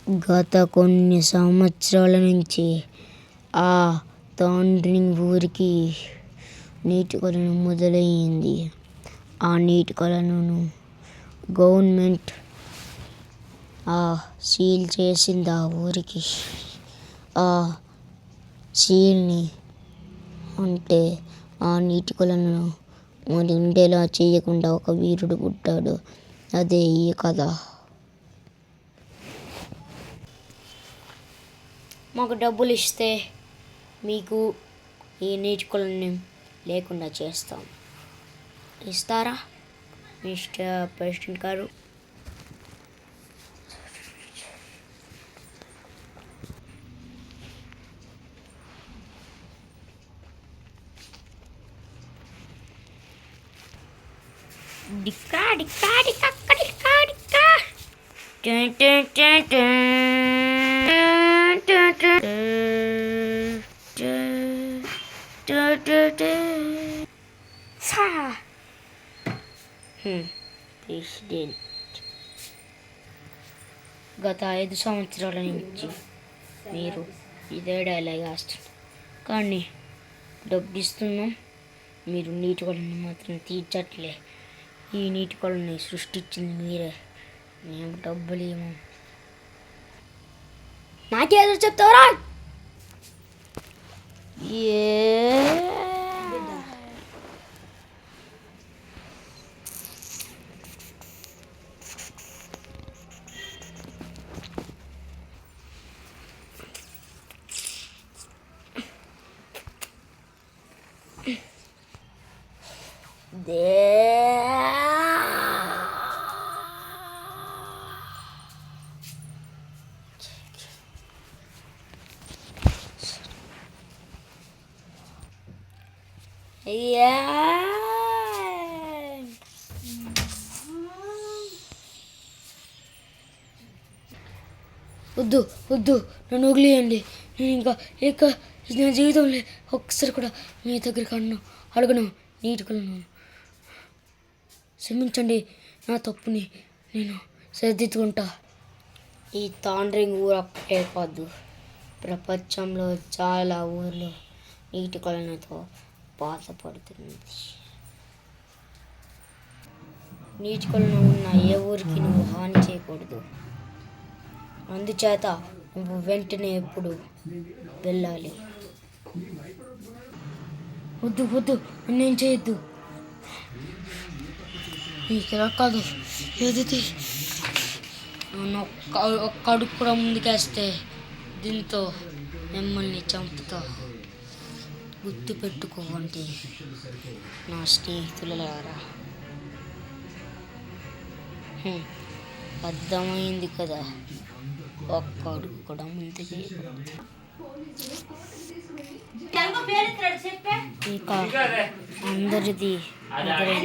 గత కొన్ని సంవత్సరాల నుంచి ఆ థాండరింగ్ ఊరికి నీటి కొలను మొదలయ్యింది. ఆ నీటి కొలనును గవర్నమెంట్ సీల్ చేసింది ఆ ఊరికి. ఆ సీల్ని అంటే ఆ నీటి కొలను మరి ఉండేలా చేయకుండా ఒక వీరుడు పుట్టాడు. అదే ఈ కథ. మాకు డబ్బులు ఇస్తే మీకు ఈ నీటి కొలను లేకుండా చేస్తాం. ఇస్తారా మిస్టర్ ప్రెసిడెంట్ గారు? డిక్కా డిక్కా డిక్కా డిక్కా డిక్కా. ప్రెసిడెంట్ గత 5 సంవత్సరాల నుంచి మీరు ఇదే డైలాగ్ వేస్తున్నారు, కానీ డబ్బు ఇస్తున్నాం, మీరు నీటి కొలను మాత్రం తీర్చట్లే. ఈ నీటి కొలను సృష్టించింది మీరే, మేము డబ్బులు ఏమో. నాకేదో చెప్తావరా? వద్దు వద్దు, నన్ను వదిలేయండి. నేను ఇంకా నా జీవితంలో ఒక్కసారి కూడా మీ దగ్గరికి అడగను నీటి కొలను. క్షమించండి, నా తప్పుని నేను సరిదిద్దుకుంటా. ఈ థాండరింగ్ ఊరు ఒక్కటే కాదు, ప్రపంచంలో చాలా ఊర్లు నీటి కొలనుతో బాధపడుతున్నది. నీటి కొలను ఉన్న ఏ ఊరికి నువ్వు హాని చేయకూడదు. అందుచేత నువ్వు వెంటనే ఎప్పుడు వెళ్ళాలి. వద్దు వద్దు, నన్నేం చేయొద్దు. నీకు ఎలా కాదు, ఎదిటి నన్ను ఒక్క అడుగు కూడా ముందుకేస్తే దీంతో మిమ్మల్ని చంపుతా. గుర్తు పెట్టుకోవండి నా స్నేహితులారా. అర్థమైంది కదా, ఒక్క అడుగు కూడా ముందుకి. ఇంకా అందరిది